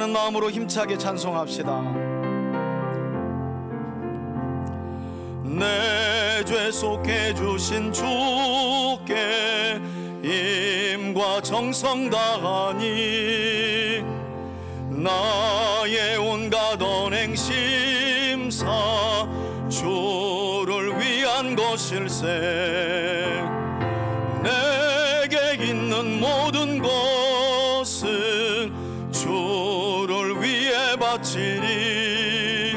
기뻐하는 마음으로 힘차게 찬송합시다. 내 죄 속해 주신 주께 힘과 정성 다하니 나의 온갖 언행 심사 주를 위한 것일세. 내게 있는 모든 것은 주를 위해 바치니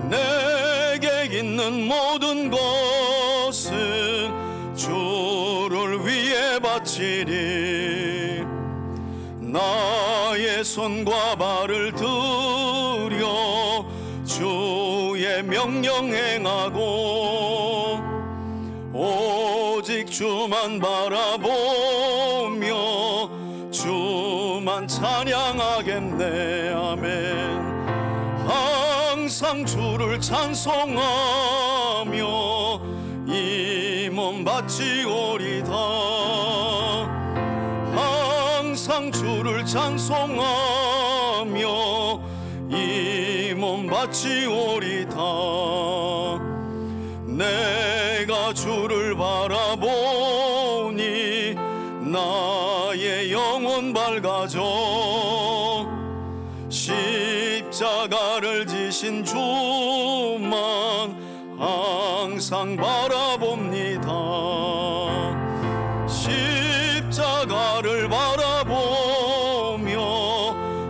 내게 있는 모든 것은 주를 위해 바치니 나의 손과 발을 들여 주의 명령 행하고 오직 주만 바라보며 주만 찬양하겠네. 아멘. 항상 주를 찬송하며 이 몸 바치오리다. 항상 주를 찬송하며 이 몸 바치오리다. 내가 주를 바라보니 나의 영혼 밝아져 십자가를 지신 주만 항상 바라봅니다. 십자가를 바라보며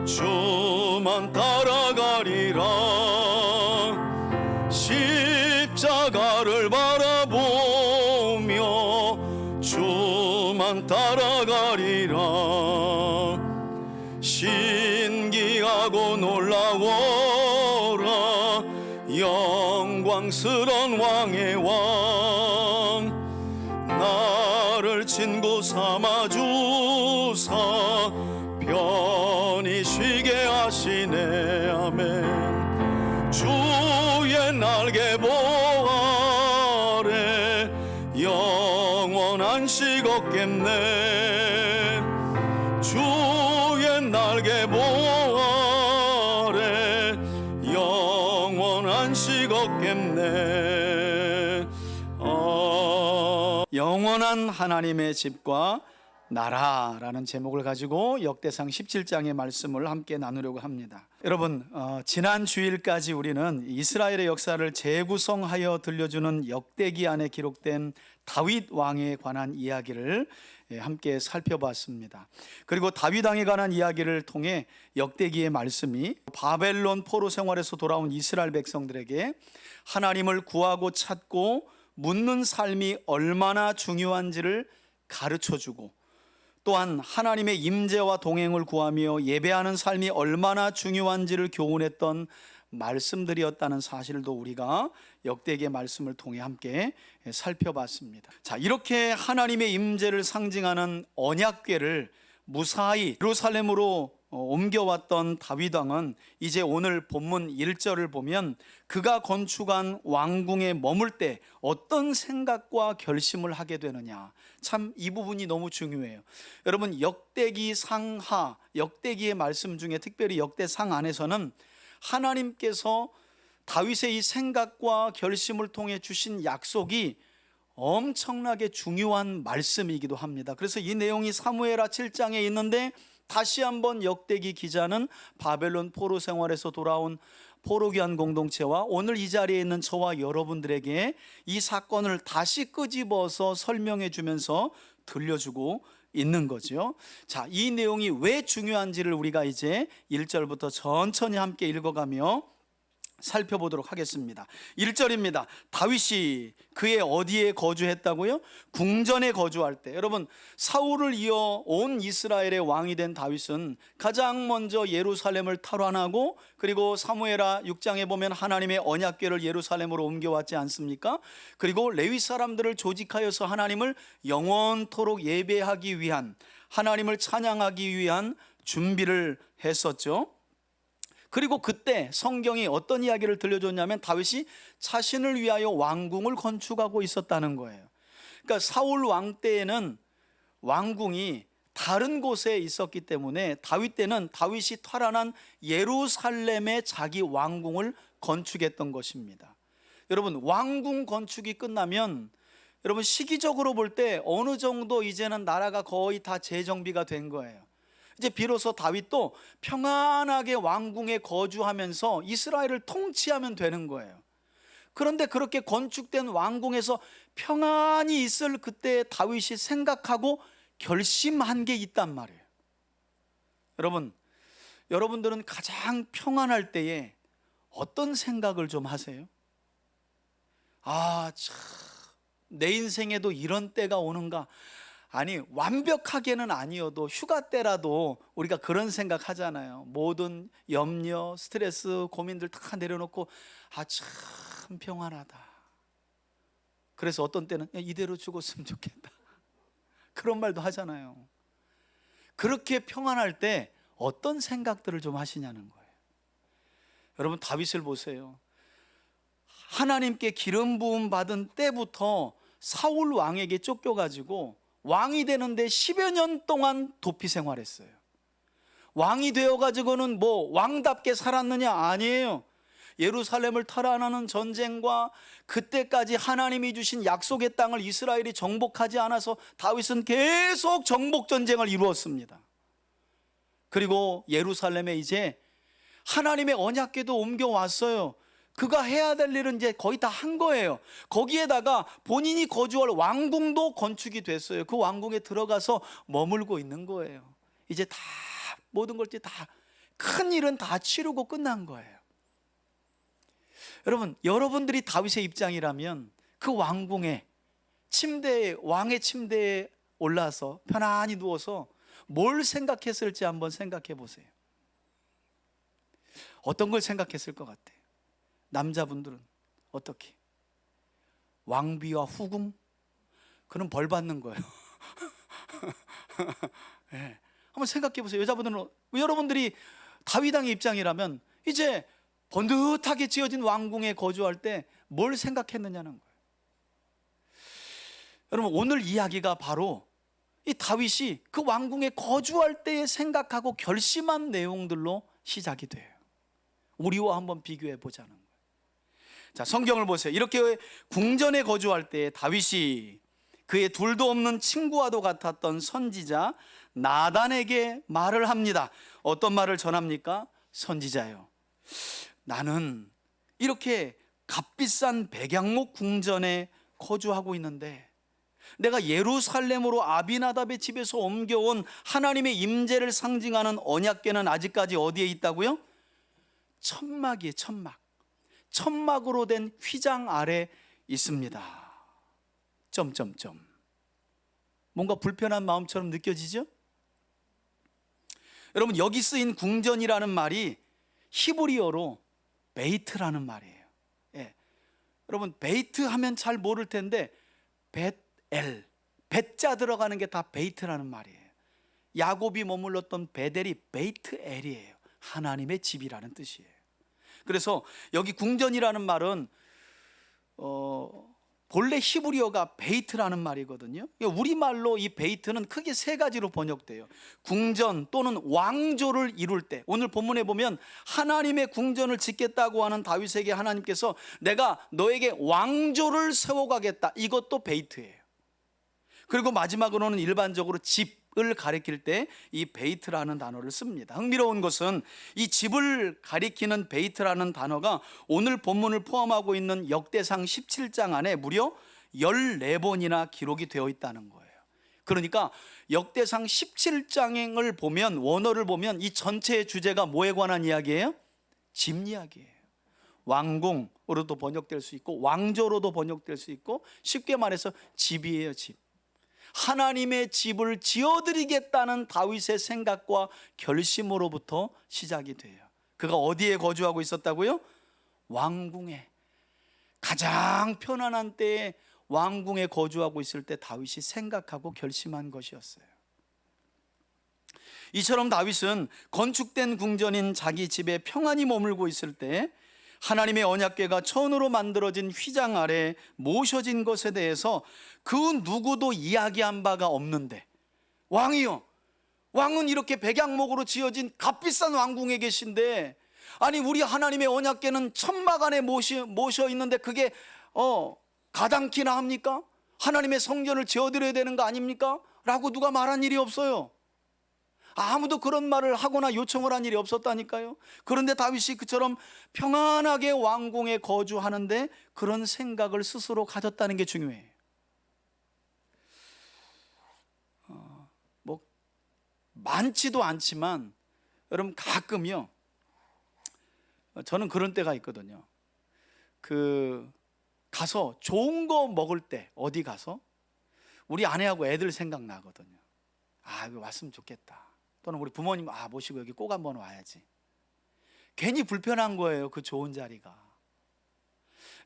주만 따라가리라. 십자가를 바라보며 주만 따라가리라. 신기하고 놀라워라 영광스런 왕의 왕. 나를 친구 삼아 주사 편히 쉬게 하시네. 아멘. 주의 날개 보 아래 영원한 식 없겠네. 주의 날개 보 아래 영원한 식 없겠네. 영원한 하나님의 집과 나라라는 제목을 가지고 역대상 17장의 말씀을 함께 나누려고 합니다. 여러분, 지난 주일까지 우리는 이스라엘의 역사를 재구성하여 들려주는 역대기 안에 기록된 다윗 왕에 관한 이야기를 함께 살펴봤습니다. 그리고 다윗 왕에 관한 이야기를 통해 역대기의 말씀이 바벨론 포로 생활에서 돌아온 이스라엘 백성들에게 하나님을 구하고 찾고 묻는 삶이 얼마나 중요한지를 가르쳐주고, 또한 하나님의 임재와 동행을 구하며 예배하는 삶이 얼마나 중요한지를 교훈했던 말씀들이었다는 사실도 우리가 역대기의 말씀을 통해 함께 살펴봤습니다. 자, 이렇게 하나님의 임재를 상징하는 언약궤를 무사히 예루살렘으로 옮겨왔던 다윗 왕은 이제 오늘 본문 1절을 보면 그가 건축한 왕궁에 머물 때 어떤 생각과 결심을 하게 되느냐, 참 이 부분이 너무 중요해요. 여러분, 역대기 상하, 역대기의 말씀 중에 특별히 역대상 안에서는 하나님께서 다윗의 이 생각과 결심을 통해 주신 약속이 엄청나게 중요한 말씀이기도 합니다. 그래서 이 내용이 사무엘하 7장에 있는데 다시 한번 역대기 기자는 바벨론 포로 생활에서 돌아온 포로귀환 공동체와 오늘 이 자리에 있는 저와 여러분들에게 이 사건을 다시 끄집어서 설명해 주면서 들려주고 있는 거죠. 자, 이 내용이 왜 중요한지를 우리가 이제 1절부터 천천히 함께 읽어가며 살펴보도록 하겠습니다. 1절입니다. 다윗이 그의 어디에 거주했다고요? 궁전에 거주할 때. 여러분, 사울을 이어 온 이스라엘의 왕이 된 다윗은 가장 먼저 예루살렘을 탈환하고, 그리고 사무엘하 6장에 보면 하나님의 언약궤를 예루살렘으로 옮겨왔지 않습니까? 그리고 레위 사람들을 조직하여서 하나님을 영원토록 예배하기 위한, 하나님을 찬양하기 위한 준비를 했었죠. 그리고 그때 성경이 어떤 이야기를 들려줬냐면 다윗이 자신을 위하여 왕궁을 건축하고 있었다는 거예요. 그러니까 사울 왕 때에는 왕궁이 다른 곳에 있었기 때문에 다윗 때는 다윗이 탈환한 예루살렘에 자기 왕궁을 건축했던 것입니다. 여러분, 왕궁 건축이 끝나면 여러분 시기적으로 볼 때 어느 정도 이제는 나라가 거의 다 재정비가 된 거예요. 이제 비로소 다윗도 평안하게 왕궁에 거주하면서 이스라엘을 통치하면 되는 거예요. 그런데 그렇게 건축된 왕궁에서 평안히 있을 그때 다윗이 생각하고 결심한 게 있단 말이에요. 여러분들은 가장 평안할 때에 어떤 생각을 좀 하세요? 참, 내 인생에도 이런 때가 오는가? 아니, 완벽하게는 아니어도 휴가 때라도 우리가 그런 생각 하잖아요. 모든 염려, 스트레스, 고민들 다 내려놓고 참 평안하다. 그래서 어떤 때는 이대로 죽었으면 좋겠다, 그런 말도 하잖아요. 그렇게 평안할 때 어떤 생각들을 좀 하시냐는 거예요. 여러분, 다윗을 보세요. 하나님께 기름 부음 받은 때부터 사울 왕에게 쫓겨가지고 왕이 되는데 10여 년 동안 도피 생활했어요. 왕이 되어가지고는 뭐 왕답게 살았느냐? 아니에요. 예루살렘을 탈환하는 전쟁과 그때까지 하나님이 주신 약속의 땅을 이스라엘이 정복하지 않아서 다윗은 계속 정복 전쟁을 이루었습니다. 그리고 예루살렘에 이제 하나님의 언약궤도 옮겨왔어요. 그가 해야 될 일은 이제 거의 다 한 거예요. 거기에다가 본인이 거주할 왕궁도 건축이 됐어요. 그 왕궁에 들어가서 머물고 있는 거예요. 이제 다 모든 걸 다 큰 일은 다 치르고 끝난 거예요. 여러분들이 다윗의 입장이라면 그 왕궁에 왕의 침대에 올라서 편안히 누워서 뭘 생각했을지 한번 생각해 보세요. 어떤 걸 생각했을 것 같아요? 남자분들은 어떻게? 왕비와 후궁? 그는 벌 받는 거예요. 네. 한번 생각해 보세요. 여자분들은, 여러분들이 다윗 왕의 입장이라면 이제 번듯하게 지어진 왕궁에 거주할 때 뭘 생각했느냐는 거예요. 여러분, 오늘 이야기가 바로 이 다윗이 그 왕궁에 거주할 때에 생각하고 결심한 내용들로 시작이 돼요. 우리와 한번 비교해 보자는 거예요. 자, 성경을 보세요. 이렇게 궁전에 거주할 때 다윗이 그의 둘도 없는 친구와도 같았던 선지자 나단에게 말을 합니다. 어떤 말을 전합니까? 선지자요, 나는 이렇게 값비싼 백양목 궁전에 거주하고 있는데 내가 예루살렘으로 아비나답의 집에서 옮겨온 하나님의 임재를 상징하는 언약궤는 아직까지 어디에 있다고요? 천막이에요. 천막으로 된 휘장 아래 있습니다. 뭔가 불편한 마음처럼 느껴지죠? 여러분, 여기 쓰인 궁전이라는 말이 히브리어로 베이트라는 말이에요. 예. 여러분, 베이트 하면 잘 모를 텐데 벳엘, 벳자 들어가는 게 다 베이트라는 말이에요. 야곱이 머물렀던 베델이 베이트엘이에요. 하나님의 집이라는 뜻이에요. 그래서 여기 궁전이라는 말은 본래 히브리어가 베이트라는 말이거든요. 우리말로 이 베이트는 크게 세 가지로 번역돼요. 궁전 또는 왕조를 이룰 때, 오늘 본문에 보면 하나님의 궁전을 짓겠다고 하는 다윗에게 하나님께서 내가 너에게 왕조를 세워가겠다, 이것도 베이트예요. 그리고 마지막으로는 일반적으로 집을 가리킬 때 이 베이트라는 단어를 씁니다. 흥미로운 것은 이 집을 가리키는 베이트라는 단어가 오늘 본문을 포함하고 있는 역대상 17장 안에 무려 14번이나 기록이 되어 있다는 거예요. 그러니까 역대상 17장을 보면, 원어를 보면 이 전체의 주제가 뭐에 관한 이야기예요? 집 이야기예요. 왕궁으로도 번역될 수 있고 왕조로도 번역될 수 있고, 쉽게 말해서 집이에요. 집. 하나님의 집을 지어드리겠다는 다윗의 생각과 결심으로부터 시작이 돼요. 그가 어디에 거주하고 있었다고요? 왕궁에. 가장 편안한 때에 왕궁에 거주하고 있을 때 다윗이 생각하고 결심한 것이었어요. 이처럼 다윗은 건축된 궁전인 자기 집에 평안히 머물고 있을 때 하나님의 언약궤가 천으로 만들어진 휘장 아래 모셔진 것에 대해서 그 누구도 이야기한 바가 없는데, 왕이요, 왕은 이렇게 백양목으로 지어진 값비싼 왕궁에 계신데, 아니 우리 하나님의 언약궤는 천막 안에 모셔 있는데 그게 가당키나 합니까? 하나님의 성전을 지어드려야 되는 거 아닙니까? 라고 누가 말한 일이 없어요. 아무도 그런 말을 하거나 요청을 한 일이 없었다니까요. 그런데 다윗이 그처럼 평안하게 왕궁에 거주하는데 그런 생각을 스스로 가졌다는 게 중요해요. 뭐 많지도 않지만 여러분 가끔요, 저는 그런 때가 있거든요. 가서 좋은 거 먹을 때 어디 가서 우리 아내하고 애들 생각나거든요. 여기 왔으면 좋겠다. 또는 우리 부모님 모시고 여기 꼭 한번 와야지. 괜히 불편한 거예요, 그 좋은 자리가.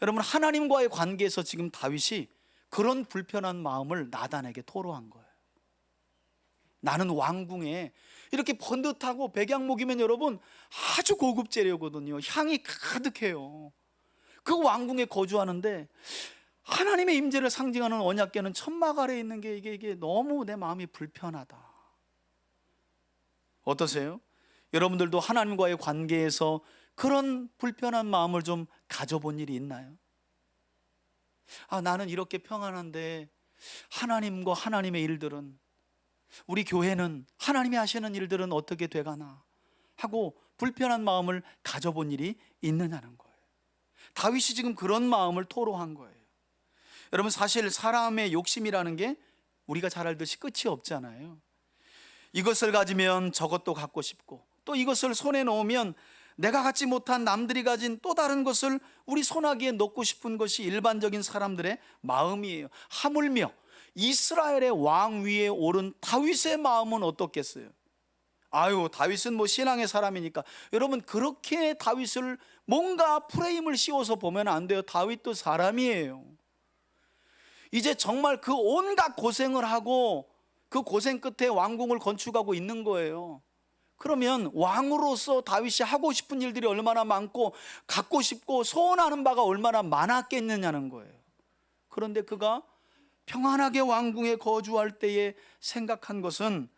여러분, 하나님과의 관계에서 지금 다윗이 그런 불편한 마음을 나단에게 토로한 거예요. 나는 왕궁에 이렇게 번듯하고 백양목이면 여러분 아주 고급 재료거든요. 향이 가득해요. 그 왕궁에 거주하는데 하나님의 임재를 상징하는 언약궤는 천막 아래에 있는 게 이게 너무 내 마음이 불편하다. 어떠세요? 여러분들도 하나님과의 관계에서 그런 불편한 마음을 좀 가져본 일이 있나요? 나는 이렇게 평안한데 하나님과 하나님의 일들은, 우리 교회는 하나님이 하시는 일들은 어떻게 돼가나 하고 불편한 마음을 가져본 일이 있느냐는 거예요. 다윗이 지금 그런 마음을 토로한 거예요. 여러분, 사실 사람의 욕심이라는 게 우리가 잘 알듯이 끝이 없잖아요. 이것을 가지면 저것도 갖고 싶고, 또 이것을 손에 넣으면 내가 갖지 못한 남들이 가진 또 다른 것을 우리 손아귀에 넣고 싶은 것이 일반적인 사람들의 마음이에요. 하물며 이스라엘의 왕 위에 오른 다윗의 마음은 어떻겠어요? 다윗은 뭐 신앙의 사람이니까. 여러분, 그렇게 다윗을 뭔가 프레임을 씌워서 보면 안 돼요. 다윗도 사람이에요. 이제 정말 그 온갖 고생을 하고 그 고생 끝에 왕궁을 건축하고 있는 거예요. 그러면 왕으로서 다윗이 하고 싶은 일들이 얼마나 많고 갖고 싶고 소원하는 바가 얼마나 많았겠느냐는 거예요. 그런데 그가 평안하게 왕궁에 거주할 때에 생각한 것은,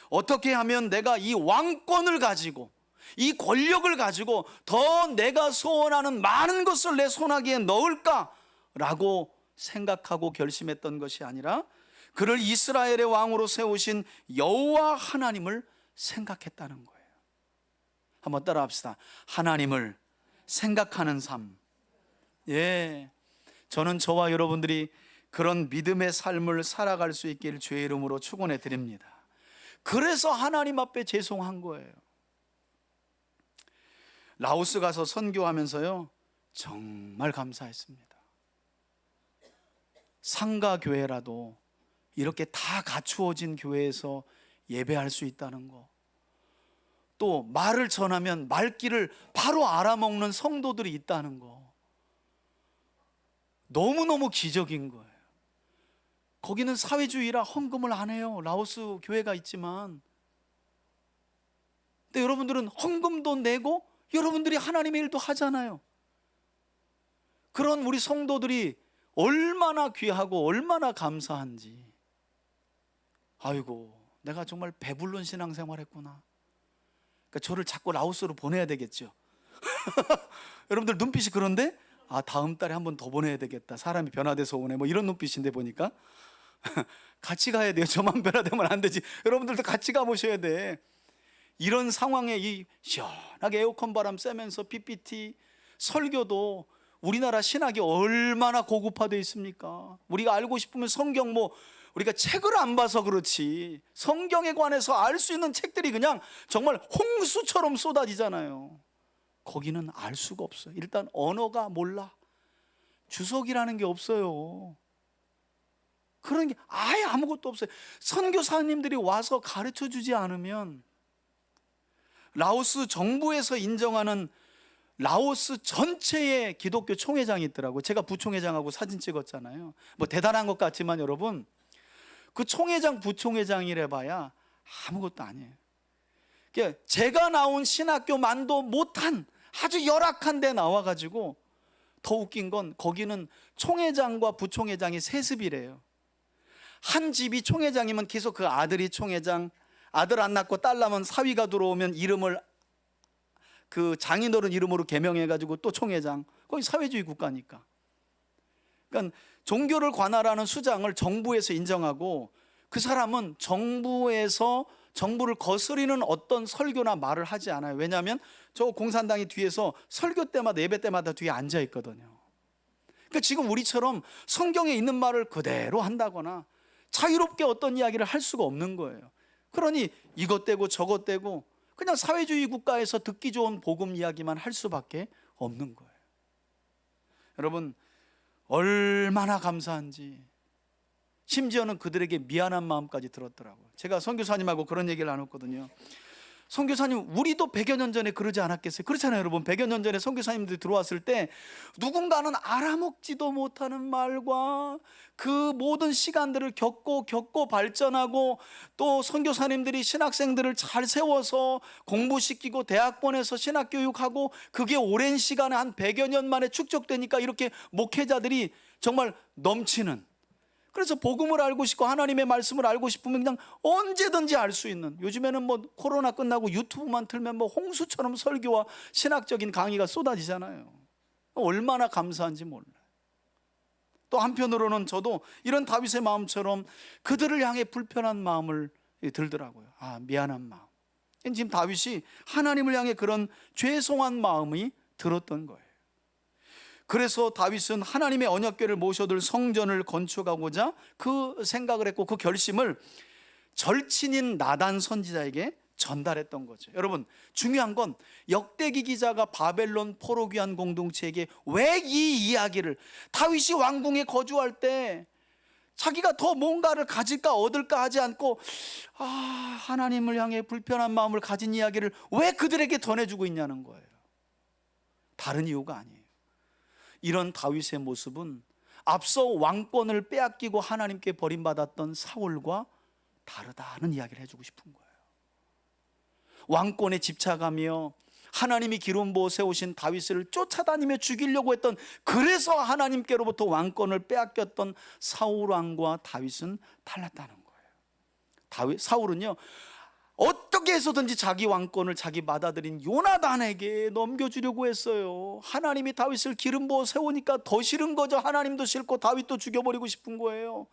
어떻게 하면 내가 이 왕권을 가지고 이 권력을 가지고 더 내가 소원하는 많은 것을 내 손아귀에 넣을까라고 생각하고 결심했던 것이 아니라, 그를 이스라엘의 왕으로 세우신 여호와 하나님을 생각했다는 거예요. 한번 따라합시다. 하나님을 생각하는 삶. 저는 저와 여러분들이 그런 믿음의 삶을 살아갈 수 있길 주의 이름으로 축원해 드립니다. 그래서 하나님 앞에 죄송한 거예요. 라오스 가서 선교하면서요, 정말 감사했습니다. 상가 교회라도 이렇게 다 갖추어진 교회에서 예배할 수 있다는 거, 또 말을 전하면 말귀를 바로 알아먹는 성도들이 있다는 거, 너무너무 기적인 거예요. 거기는 사회주의라 헌금을 안 해요. 라오스 교회가 있지만. 근데 여러분들은 헌금도 내고 여러분들이 하나님의 일도 하잖아요. 그런 우리 성도들이 얼마나 귀하고 얼마나 감사한지. 내가 정말 배불른 신앙생활 했구나. 그러니까 저를 자꾸 라오스로 보내야 되겠죠. 여러분들 눈빛이 그런데 다음 달에 한 번 더 보내야 되겠다. 사람이 변화돼서 오네. 뭐 이런 눈빛인데 보니까. 같이 가야 돼요. 저만 변화되면 안 되지. 여러분들도 같이 가보셔야 돼. 이런 상황에 이 시원하게 에어컨 바람 쐬면서 PPT 설교도, 우리나라 신학이 얼마나 고급화되어 있습니까? 우리가 알고 싶으면 성경, 우리가 책을 안 봐서 그렇지 성경에 관해서 알 수 있는 책들이 그냥 정말 홍수처럼 쏟아지잖아요. 거기는 알 수가 없어요. 일단 언어가 몰라. 주석이라는 게 없어요. 그런 게 아예 아무것도 없어요. 선교사님들이 와서 가르쳐 주지 않으면, 라오스 정부에서 인정하는 라오스 전체의 기독교 총회장이 있더라고요. 제가 부총회장하고 사진 찍었잖아요. 대단한 것 같지만 여러분, 그 총회장 부총회장이래 봐야 아무것도 아니에요. 제가 나온 신학교만도 못한 아주 열악한 데 나와가지고, 더 웃긴 건 거기는 총회장과 부총회장이 세습이래요. 한 집이 총회장이면 계속 그 아들이 총회장, 아들 안 낳고 딸 낳으면 사위가 들어오면 이름을 그 장인어른 이름으로 개명해가지고 또 총회장. 거기 사회주의 국가니까. 그러니까 종교를 관할하는 수장을 정부에서 인정하고 그 사람은 정부를 거스리는 어떤 설교나 말을 하지 않아요. 왜냐하면 저 공산당이 뒤에서 설교 때마다 예배 때마다 뒤에 앉아 있거든요. 그러니까 지금 우리처럼 성경에 있는 말을 그대로 한다거나 자유롭게 어떤 이야기를 할 수가 없는 거예요. 그러니 이것 떼고 저것 떼고 그냥 사회주의 국가에서 듣기 좋은 복음 이야기만 할 수밖에 없는 거예요. 여러분, 얼마나 감사한지, 심지어는 그들에게 미안한 마음까지 들었더라고요. 제가 선교사님하고 그런 얘기를 나눴거든요. 선교사님, 우리도 100여 년 전에 그러지 않았겠어요? 그렇잖아요, 여러분. 100여 년 전에 선교사님들이 들어왔을 때 누군가는 알아먹지도 못하는 말과 그 모든 시간들을 겪고 발전하고, 또 선교사님들이 신학생들을 잘 세워서 공부시키고 대학 보내서 신학교육하고, 그게 오랜 시간에 한 100여 년 만에 축적되니까 이렇게 목회자들이 정말 넘치는, 그래서 복음을 알고 싶고 하나님의 말씀을 알고 싶으면 그냥 언제든지 알 수 있는, 요즘에는 뭐 코로나 끝나고 유튜브만 틀면 뭐 홍수처럼 설교와 신학적인 강의가 쏟아지잖아요. 얼마나 감사한지 몰라요. 또 한편으로는 저도 이런 다윗의 마음처럼 그들을 향해 불편한 마음을 들더라고요. 미안한 마음. 지금 다윗이 하나님을 향해 그런 죄송한 마음이 들었던 거예요. 그래서 다윗은 하나님의 언약궤를 모셔둘 성전을 건축하고자 그 생각을 했고, 그 결심을 절친인 나단 선지자에게 전달했던 거죠. 여러분, 중요한 건 역대기 기자가 바벨론 포로 귀환 공동체에게 왜 이 이야기를, 다윗이 왕궁에 거주할 때 자기가 더 뭔가를 가질까 얻을까 하지 않고 하나님을 향해 불편한 마음을 가진 이야기를 왜 그들에게 전해주고 있냐는 거예요. 다른 이유가 아니에요. 이런 다윗의 모습은 앞서 왕권을 빼앗기고 하나님께 버림받았던 사울과 다르다는 이야기를 해주고 싶은 거예요. 왕권에 집착하며 하나님이 기름 부어 세우신 다윗을 쫓아다니며 죽이려고 했던, 그래서 하나님께로부터 왕권을 빼앗겼던 사울 왕과 다윗은 달랐다는 거예요. 사울은요, 어떻게 해서든지 자기 왕권을 자기 맏아들인 요나단에게 넘겨주려고 했어요. 하나님이 다윗을 기름 부어 세우니까 더 싫은 거죠. 하나님도 싫고 다윗도 죽여버리고 싶은 거예요.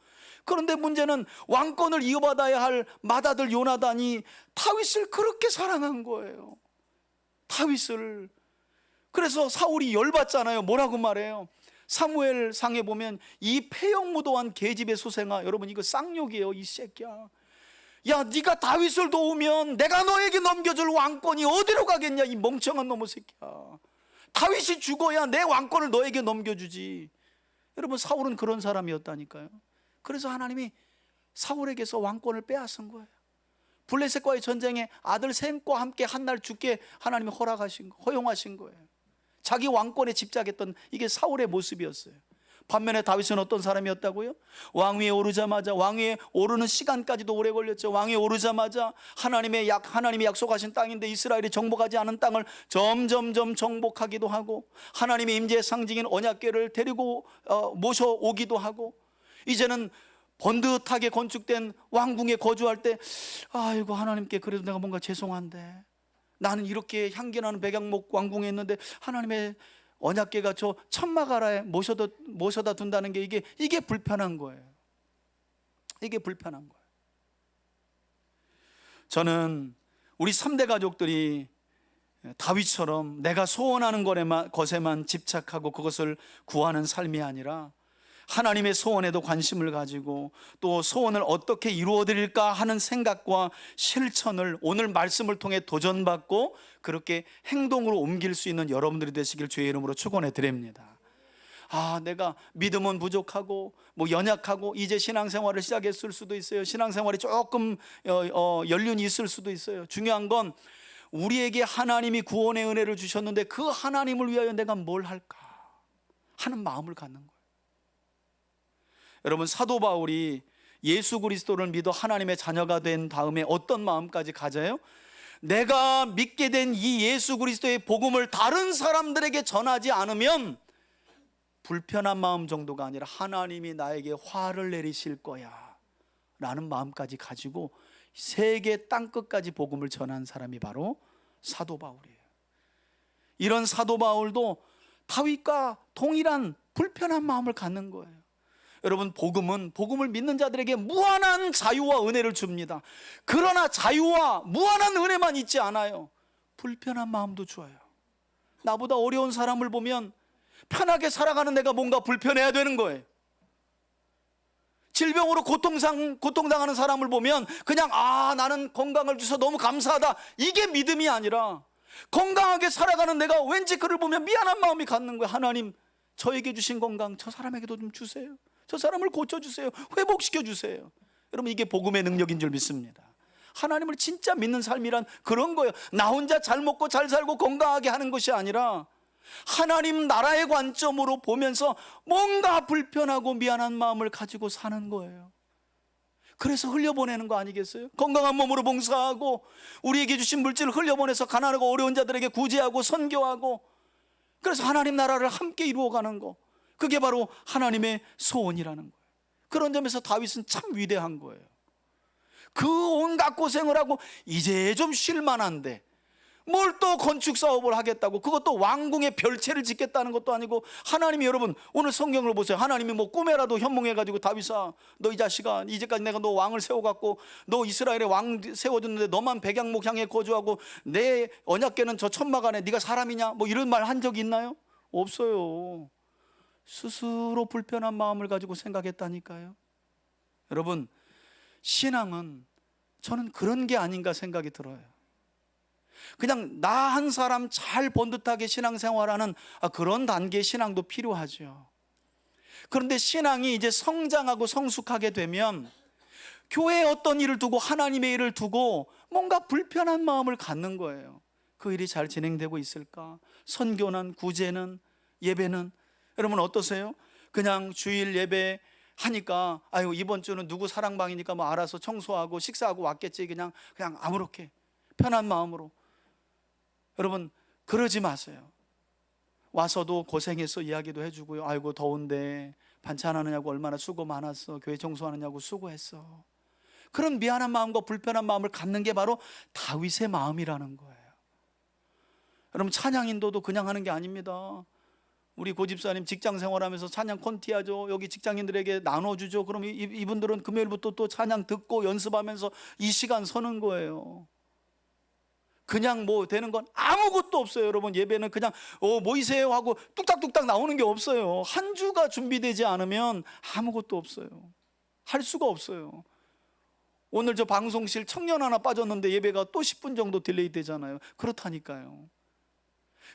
그런데 문제는 왕권을 이어받아야 할 맏아들 요나단이 다윗을 그렇게 사랑한 거예요. 다윗을. 그래서 사울이 열받잖아요. 뭐라고 말해요? 사무엘 상에 보면 이 폐역무도한 계집의 소생아, 여러분 이거 쌍욕이에요. 이 새끼야, 야, 네가 다윗을 도우면 내가 너에게 넘겨줄 왕권이 어디로 가겠냐, 이 멍청한 놈의 새끼야. 다윗이 죽어야 내 왕권을 너에게 넘겨주지. 여러분, 사울은 그런 사람이었다니까요. 그래서 하나님이 사울에게서 왕권을 빼앗은 거예요. 블레셋과의 전쟁에 아들 셈과 함께 한 날 죽게 하나님이 허용하신 거예요. 자기 왕권에 집착했던 이게 사울의 모습이었어요. 반면에 다윗은 어떤 사람이었다고요? 왕위에 오르자마자, 왕위에 오르는 시간까지도 오래 걸렸죠. 왕위에 오르자마자 하나님이 약속하신 땅인데 이스라엘이 정복하지 않은 땅을 점점점 정복하기도 하고, 하나님의 임재의 상징인 언약궤를 데리고 모셔오기도 하고, 이제는 번듯하게 건축된 왕궁에 거주할 때 아이고, 하나님께 그래도 내가 뭔가 죄송한데, 나는 이렇게 향기나는 백양목 왕궁에 있는데 하나님의 언약궤가 저 천막아라에 모셔다 둔다는 게 이게 불편한 거예요. 이게 불편한 거예요. 저는 우리 3대 가족들이 다윗처럼 내가 소원하는 것에만 집착하고 그것을 구하는 삶이 아니라 하나님의 소원에도 관심을 가지고 또 소원을 어떻게 이루어드릴까 하는 생각과 실천을 오늘 말씀을 통해 도전받고 그렇게 행동으로 옮길 수 있는 여러분들이 되시길 주의 이름으로 축원해 드립니다. 내가 믿음은 부족하고 연약하고 이제 신앙생활을 시작했을 수도 있어요. 신앙생활이 조금 연륜이 있을 수도 있어요. 중요한 건 우리에게 하나님이 구원의 은혜를 주셨는데 그 하나님을 위하여 내가 뭘 할까 하는 마음을 갖는 거예요. 여러분, 사도 바울이 예수 그리스도를 믿어 하나님의 자녀가 된 다음에 어떤 마음까지 가져요? 내가 믿게 된 이 예수 그리스도의 복음을 다른 사람들에게 전하지 않으면 불편한 마음 정도가 아니라 하나님이 나에게 화를 내리실 거야 라는 마음까지 가지고 세계 땅끝까지 복음을 전한 사람이 바로 사도 바울이에요. 이런 사도 바울도 다윗과 동일한 불편한 마음을 갖는 거예요. 여러분, 복음을 믿는 자들에게 무한한 자유와 은혜를 줍니다. 그러나 자유와 무한한 은혜만 있지 않아요. 불편한 마음도 줘요. 나보다 어려운 사람을 보면 편하게 살아가는 내가 뭔가 불편해야 되는 거예요. 질병으로 고통당하는 사람을 보면 그냥 나는 건강을 주셔서 너무 감사하다, 이게 믿음이 아니라 건강하게 살아가는 내가 왠지 그를 보면 미안한 마음이 갖는 거예요. 하나님, 저에게 주신 건강 저 사람에게도 좀 주세요. 저 사람을 고쳐주세요. 회복시켜주세요. 여러분, 이게 복음의 능력인 줄 믿습니다. 하나님을 진짜 믿는 삶이란 그런 거예요. 나 혼자 잘 먹고 잘 살고 건강하게 하는 것이 아니라 하나님 나라의 관점으로 보면서 뭔가 불편하고 미안한 마음을 가지고 사는 거예요. 그래서 흘려보내는 거 아니겠어요? 건강한 몸으로 봉사하고 우리에게 주신 물질을 흘려보내서 가난하고 어려운 자들에게 구제하고 선교하고, 그래서 하나님 나라를 함께 이루어가는 거, 그게 바로 하나님의 소원이라는 거예요. 그런 점에서 다윗은 참 위대한 거예요. 그 온갖 고생을 하고 이제 좀 쉴만한데 뭘 또 건축 사업을 하겠다고, 그것도 왕궁의 별채를 짓겠다는 것도 아니고, 하나님이, 여러분 오늘 성경을 보세요. 하나님이 뭐 꿈에라도 현몽해가지고 다윗아, 너 이 자식아, 이제까지 내가 너 왕을 세워갖고 너 이스라엘의 왕 세워줬는데 너만 백양목 향해 거주하고 내 언약궤는 저 천막 안에, 네가 사람이냐, 뭐 이런 말 한 적이 있나요? 없어요. 스스로 불편한 마음을 가지고 생각했다니까요. 여러분, 신앙은 저는 그런 게 아닌가 생각이 들어요. 그냥 나 한 사람 잘 번듯하게 신앙생활하는 그런 단계의 신앙도 필요하죠. 그런데 신앙이 이제 성장하고 성숙하게 되면 교회에 어떤 일을 두고 하나님의 일을 두고 뭔가 불편한 마음을 갖는 거예요. 그 일이 잘 진행되고 있을까? 선교는, 구제는, 예배는. 여러분 어떠세요? 그냥 주일 예배 하니까 이번 주는 누구 사랑방이니까 뭐 알아서 청소하고 식사하고 왔겠지, 그냥 아무렇게 편한 마음으로. 여러분 그러지 마세요. 와서도 고생해서 이야기도 해주고요. 아이고 더운데 반찬 하느냐고 얼마나 수고 많았어, 교회 청소하느냐고 수고했어. 그런 미안한 마음과 불편한 마음을 갖는 게 바로 다윗의 마음이라는 거예요. 여러분 찬양 인도도 그냥 하는 게 아닙니다. 우리 고집사님 직장 생활하면서 찬양 콘티하죠. 여기 직장인들에게 나눠주죠. 그럼 이분들은 금요일부터 또 찬양 듣고 연습하면서 이 시간 서는 거예요. 그냥 뭐 되는 건 아무것도 없어요. 여러분 예배는 그냥 모이세요 하고 뚝딱뚝딱 나오는 게 없어요. 한 주가 준비되지 않으면 아무것도 없어요. 할 수가 없어요. 오늘 저 방송실 청년 하나 빠졌는데 예배가 또 10분 정도 딜레이 되잖아요. 그렇다니까요.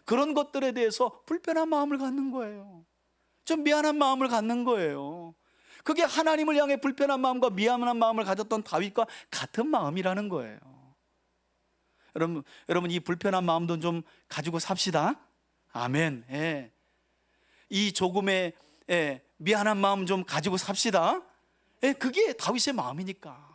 그런 것들에 대해서 불편한 마음을 갖는 거예요. 좀 미안한 마음을 갖는 거예요. 그게 하나님을 향해 불편한 마음과 미안한 마음을 가졌던 다윗과 같은 마음이라는 거예요. 여러분 이 불편한 마음도 좀 가지고 삽시다. 아멘. 예. 이 조금의 미안한 마음 좀 가지고 삽시다. 예, 그게 다윗의 마음이니까.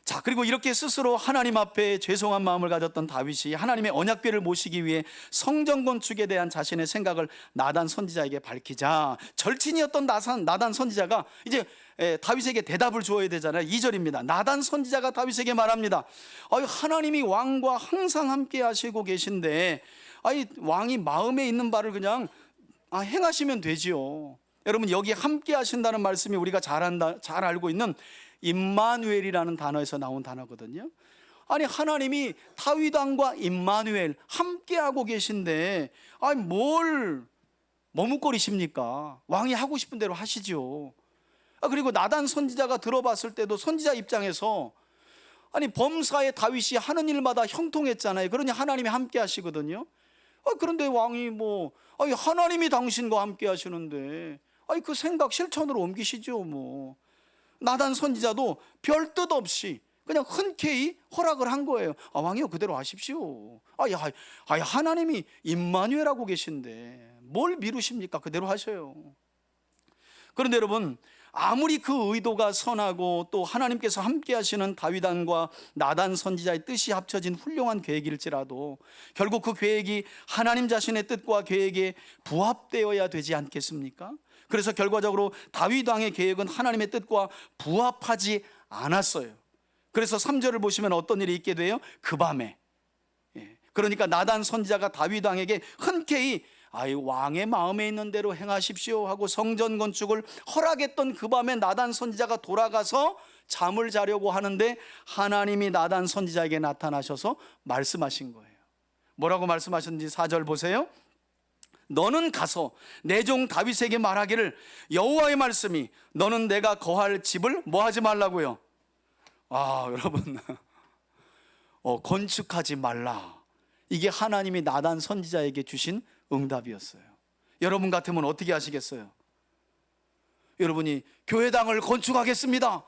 자, 그리고 이렇게 스스로 하나님 앞에 죄송한 마음을 가졌던 다윗이 하나님의 언약궤를 모시기 위해 성전 건축에 대한 자신의 생각을 나단 선지자에게 밝히자, 절친이었던 나단 선지자가 이제 다윗에게 대답을 주어야 되잖아요. 2절입니다. 나단 선지자가 다윗에게 말합니다. 하나님이 왕과 항상 함께 하시고 계신데 왕이 마음에 있는 바를 그냥 행하시면 되지요. 여러분 여기 함께 하신다는 말씀이 우리가 잘 알고 있는 임마누엘이라는 단어에서 나온 단어거든요. 하나님이 다윗 왕과 임마누엘 함께하고 계신데 뭘 머뭇거리십니까? 왕이 하고 싶은 대로 하시죠. 그리고 나단 선지자가 들어봤을 때도 선지자 입장에서 범사의 다윗이 하는 일마다 형통했잖아요. 그러니 하나님이 함께 하시거든요. 그런데 왕이 하나님이 당신과 함께 하시는데 그 생각 실천으로 옮기시죠. 나단 선지자도 별 뜻 없이 그냥 흔쾌히 허락을 한 거예요. 왕이요 그대로 하십시오. 하나님이 임마누엘하고 계신데 뭘 미루십니까? 그대로 하셔요. 그런데 여러분 아무리 그 의도가 선하고 또 하나님께서 함께 하시는 다윗 왕과 나단 선지자의 뜻이 합쳐진 훌륭한 계획일지라도 결국 그 계획이 하나님 자신의 뜻과 계획에 부합되어야 되지 않겠습니까? 그래서 결과적으로 다윗 왕의 계획은 하나님의 뜻과 부합하지 않았어요. 그래서 3절을 보시면 어떤 일이 있게 돼요? 그 밤에, 그러니까 나단 선지자가 다윗 왕에게 흔쾌히 왕의 마음에 있는 대로 행하십시오 하고 성전 건축을 허락했던 그 밤에 나단 선지자가 돌아가서 잠을 자려고 하는데 하나님이 나단 선지자에게 나타나셔서 말씀하신 거예요. 뭐라고 말씀하셨는지 4절 보세요. 너는 가서 내 종 다윗에게 말하기를 여호와의 말씀이 너는 내가 거할 집을 뭐 하지 말라고요? 여러분 건축하지 말라. 이게 하나님이 나단 선지자에게 주신 응답이었어요. 여러분 같으면 어떻게 하시겠어요? 여러분이 교회당을 건축하겠습니다.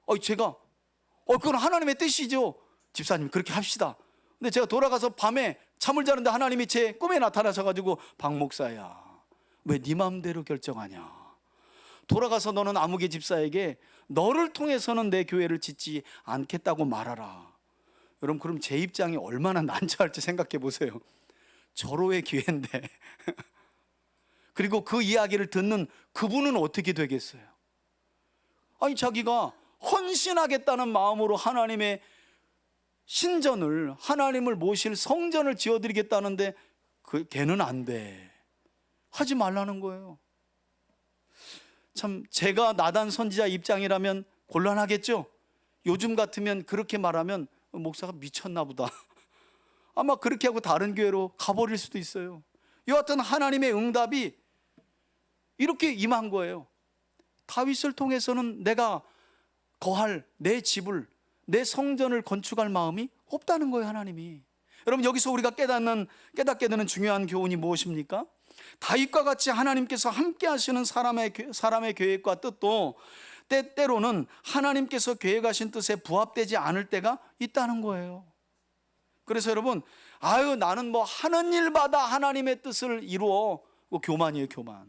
그건 하나님의 뜻이죠. 집사님 그렇게 합시다. 근데 제가 돌아가서 밤에 잠을 자는데 하나님이 제 꿈에 나타나셔가지고 박 목사야, 왜 네 마음대로 결정하냐? 돌아가서 너는 아무개 집사에게 너를 통해서는 내 교회를 짓지 않겠다고 말하라. 여러분 그럼 제 입장이 얼마나 난처할지 생각해 보세요. 절호의 기회인데 그리고 그 이야기를 듣는 그분은 어떻게 되겠어요? 자기가 헌신하겠다는 마음으로 하나님의 신전을, 하나님을 모실 성전을 지어드리겠다는데 걔는 안 돼, 하지 말라는 거예요. 참 제가 나단 선지자 입장이라면 곤란하겠죠. 요즘 같으면 그렇게 말하면 목사가 미쳤나 보다 아마 그렇게 하고 다른 교회로 가버릴 수도 있어요. 여하튼 하나님의 응답이 이렇게 임한 거예요. 다윗을 통해서는 내가 거할 내 집을, 내 성전을 건축할 마음이 없다는 거예요, 하나님이. 여러분 여기서 우리가 깨닫게 되는 중요한 교훈이 무엇입니까? 다윗과 같이 하나님께서 함께 하시는 사람의 계획과 뜻도 때때로는 하나님께서 계획하신 뜻에 부합되지 않을 때가 있다는 거예요. 그래서 여러분 나는 하는 일마다 하나님의 뜻을 이루어, 교만이에요, 교만.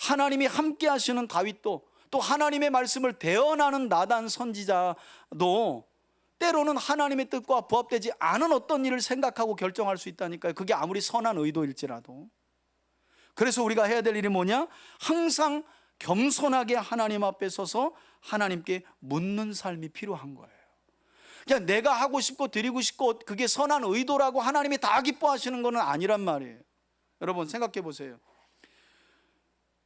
하나님이 함께 하시는 다윗도, 또 하나님의 말씀을 대언하는 나단 선지자도 때로는 하나님의 뜻과 부합되지 않은 어떤 일을 생각하고 결정할 수 있다니까요. 그게 아무리 선한 의도일지라도. 그래서 우리가 해야 될 일이 뭐냐? 항상 겸손하게 하나님 앞에 서서 하나님께 묻는 삶이 필요한 거예요. 그냥 내가 하고 싶고 드리고 싶고 그게 선한 의도라고 하나님이 다 기뻐하시는 건 아니란 말이에요. 여러분 생각해 보세요.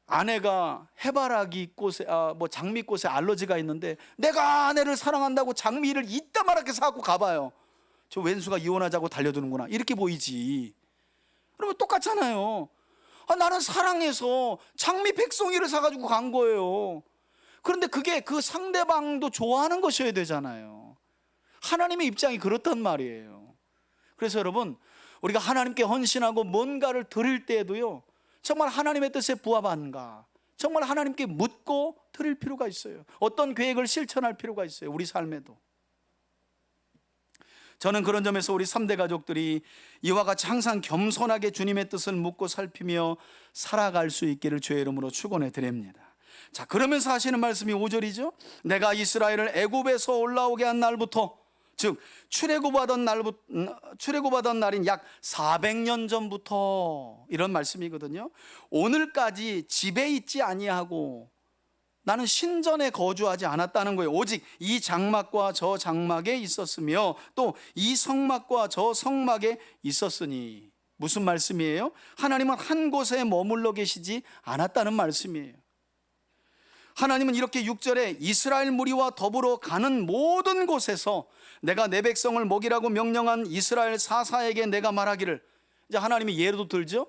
아내가 해바라기 꽃에 장미꽃에 알러지가 있는데 내가 아내를 사랑한다고 장미를 이따만하게 사갖고 가봐요. 저 왼수가 이혼하자고 달려드는구나, 이렇게 보이지. 여러분 똑같잖아요. 나는 사랑해서 장미 백송이를 사가지고 간 거예요. 그런데 그게 그 상대방도 좋아하는 것이어야 되잖아요. 하나님의 입장이 그렇단 말이에요. 그래서 여러분 우리가 하나님께 헌신하고 뭔가를 드릴 때에도요, 정말 하나님의 뜻에 부합한가, 정말 하나님께 묻고 드릴 필요가 있어요. 어떤 계획을 실천할 필요가 있어요, 우리 삶에도. 저는 그런 점에서 우리 3대 가족들이 이와 같이 항상 겸손하게 주님의 뜻을 묻고 살피며 살아갈 수 있기를 주의 이름으로 축원해 드립니다. 자, 그러면서 하시는 말씀이 5절이죠. 내가 이스라엘을 애굽에서 올라오게 한 날부터, 즉 출애굽하던 날인 약 400년 전부터, 이런 말씀이거든요. 오늘까지 집에 있지 아니하고 나는 신전에 거주하지 않았다는 거예요. 오직 이 장막과 저 장막에 있었으며 또 이 성막과 저 성막에 있었으니. 무슨 말씀이에요? 하나님은 한 곳에 머물러 계시지 않았다는 말씀이에요. 하나님은 이렇게 6절에 이스라엘 무리와 더불어 가는 모든 곳에서 내가 내 백성을 먹이라고 명령한 이스라엘 사사에게 내가 말하기를, 이제 하나님이 예로도 들죠.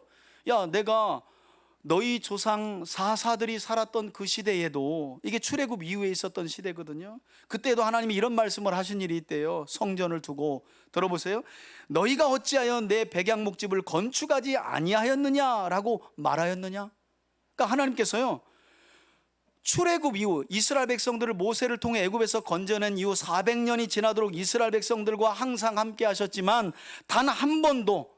내가 너희 조상 사사들이 살았던 그 시대에도, 이게 출애굽 이후에 있었던 시대거든요. 그때도 하나님이 이런 말씀을 하신 일이 있대요. 성전을 두고. 들어보세요. 너희가 어찌하여 내 백향목집을 건축하지 아니하였느냐라고 말하였느냐. 그러니까 하나님께서요, 출애굽 이후 이스라엘 백성들을 모세를 통해 애굽에서 건져낸 이후 400년이 지나도록 이스라엘 백성들과 항상 함께 하셨지만 단 한 번도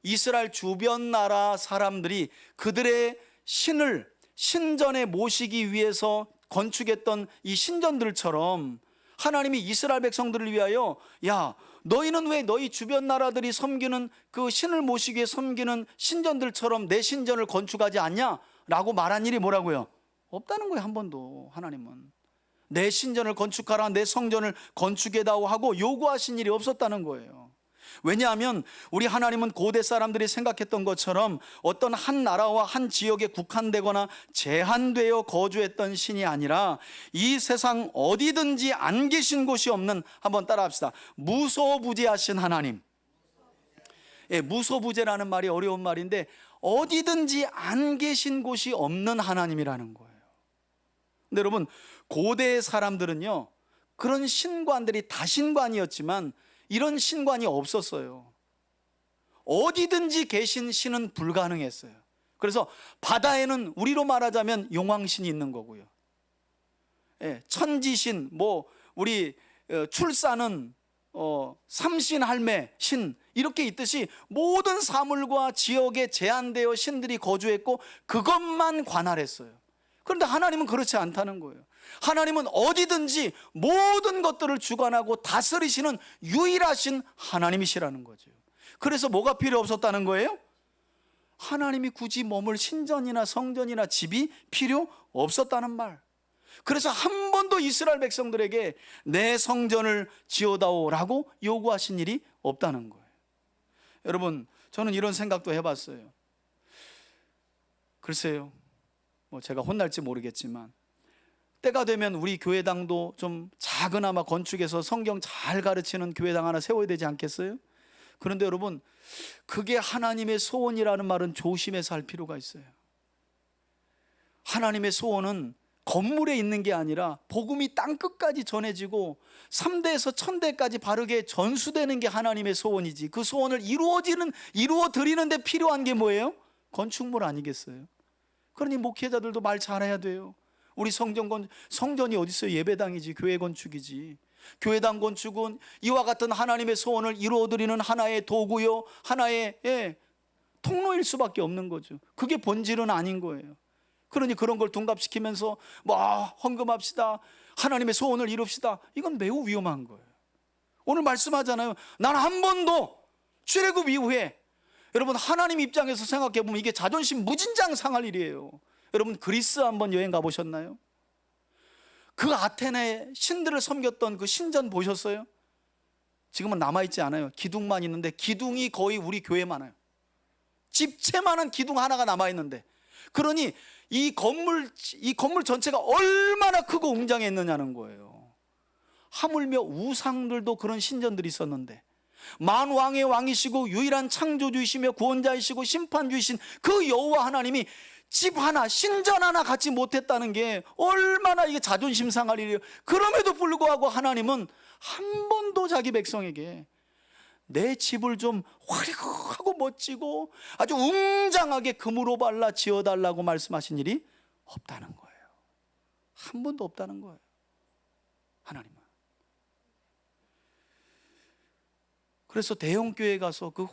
이스라엘 주변 나라 사람들이 그들의 신을 신전에 모시기 위해서 건축했던 이 신전들처럼 하나님이 이스라엘 백성들을 위하여 너희는 왜 너희 주변 나라들이 섬기는 그 신을 모시기 위해 섬기는 신전들처럼 내 신전을 건축하지 않냐? 라고 말한 일이 뭐라고요? 없다는 거예요. 한 번도. 하나님은 내 신전을 건축하라, 내 성전을 건축해다오 하고 요구하신 일이 없었다는 거예요. 왜냐하면 우리 하나님은 고대 사람들이 생각했던 것처럼 어떤 한 나라와 한 지역에 국한되거나 제한되어 거주했던 신이 아니라 이 세상 어디든지 안 계신 곳이 없는, 한번 따라합시다, 무소부재하신 하나님. 무소부재라는 말이 어려운 말인데 어디든지 안 계신 곳이 없는 하나님이라는 거예요. 근데 여러분, 고대의 사람들은요, 그런 신관들이 다신관이었지만 이런 신관이 없었어요. 어디든지 계신 신은 불가능했어요. 그래서 바다에는 우리로 말하자면 용왕신이 있는 거고요. 천지신, 우리 출산은 삼신할매 신, 이렇게 있듯이 모든 사물과 지역에 제한되어 신들이 거주했고 그것만 관할했어요. 그런데 하나님은 그렇지 않다는 거예요. 하나님은 어디든지 모든 것들을 주관하고 다스리시는 유일하신 하나님이시라는 거죠. 그래서 뭐가 필요 없었다는 거예요? 하나님이 굳이 머물 신전이나 성전이나 집이 필요 없었다는 말. 그래서 한 번도 이스라엘 백성들에게 내 성전을 지어다오라고 요구하신 일이 없다는 거예요. 여러분, 저는 이런 생각도 해봤어요. 글쎄요, 제가 혼날지 모르겠지만 때가 되면 우리 교회당도 좀 작으나마 건축해서 성경 잘 가르치는 교회당 하나 세워야 되지 않겠어요? 그런데 여러분, 그게 하나님의 소원이라는 말은 조심해서 할 필요가 있어요. 하나님의 소원은 건물에 있는 게 아니라 복음이 땅끝까지 전해지고 3대에서 1000대까지 바르게 전수되는 게 하나님의 소원이지, 그 소원을 이루어드리는 데 필요한 게 뭐예요? 건축물 아니겠어요? 그러니 목회자들도 말 잘해야 돼요. 우리 성전이 어디 있어요? 예배당이지, 교회 건축이지. 교회당 건축은 이와 같은 하나님의 소원을 이루어드리는 하나의 도구요, 하나의 통로일 수밖에 없는 거죠. 그게 본질은 아닌 거예요. 그러니 그런 걸 둔갑시키면서 헌금합시다, 하나님의 소원을 이룹시다, 이건 매우 위험한 거예요. 오늘 말씀하잖아요. 나는 한 번도 출애굽 이후에, 여러분, 하나님 입장에서 생각해 보면 이게 자존심 무진장 상할 일이에요. 여러분, 그리스 한번 여행 가보셨나요? 그 아테네 신들을 섬겼던 그 신전 보셨어요? 지금은 남아있지 않아요. 기둥만 있는데 기둥이 거의 우리 교회 많아요. 집채만한 기둥 하나가 남아있는데, 그러니 이 건물 전체가 얼마나 크고 웅장했느냐는 거예요. 하물며 우상들도 그런 신전들이 있었는데, 만왕의 왕이시고 유일한 창조주이시며 구원자이시고 심판주이신 그 여호와 하나님이 집 하나, 신전 하나 갖지 못했다는 게 얼마나 이게 자존심 상할 일이에요. 그럼에도 불구하고 하나님은 한 번도 자기 백성에게 내 집을 좀 화려하고 멋지고 아주 웅장하게 금으로 발라 지어달라고 말씀하신 일이 없다는 거예요. 한 번도 없다는 거예요, 하나님은. 그래서 대형교회 가서 그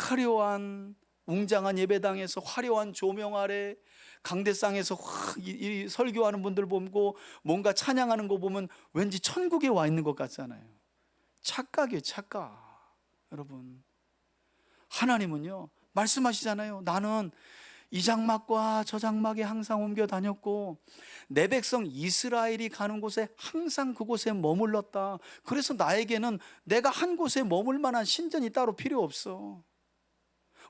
화려한 웅장한 예배당에서 화려한 조명 아래 강대상에서 이 설교하는 분들 보고 뭔가 찬양하는 거 보면 왠지 천국에 와 있는 것 같잖아요. 착각이에요, 착각. 여러분, 하나님은요 말씀하시잖아요. 나는 이 장막과 저 장막에 항상 옮겨 다녔고 내 백성 이스라엘이 가는 곳에 항상 그곳에 머물렀다. 그래서 나에게는 내가 한 곳에 머물 만한 신전이 따로 필요 없어.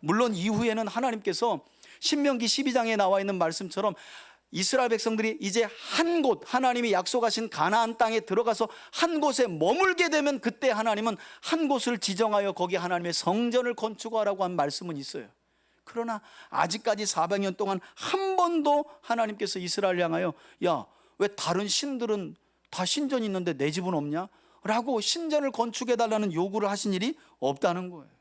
물론 이후에는 하나님께서 신명기 12장에 나와 있는 말씀처럼 이스라엘 백성들이 이제 한 곳, 하나님이 약속하신 가나안 땅에 들어가서 한 곳에 머물게 되면 그때 하나님은 한 곳을 지정하여 거기 하나님의 성전을 건축하라고 한 말씀은 있어요. 그러나 아직까지 400년 동안 한 번도 하나님께서 이스라엘을 향하여 야, 왜 다른 신들은 다 신전이 있는데 내 집은 없냐? 라고 신전을 건축해달라는 요구를 하신 일이 없다는 거예요.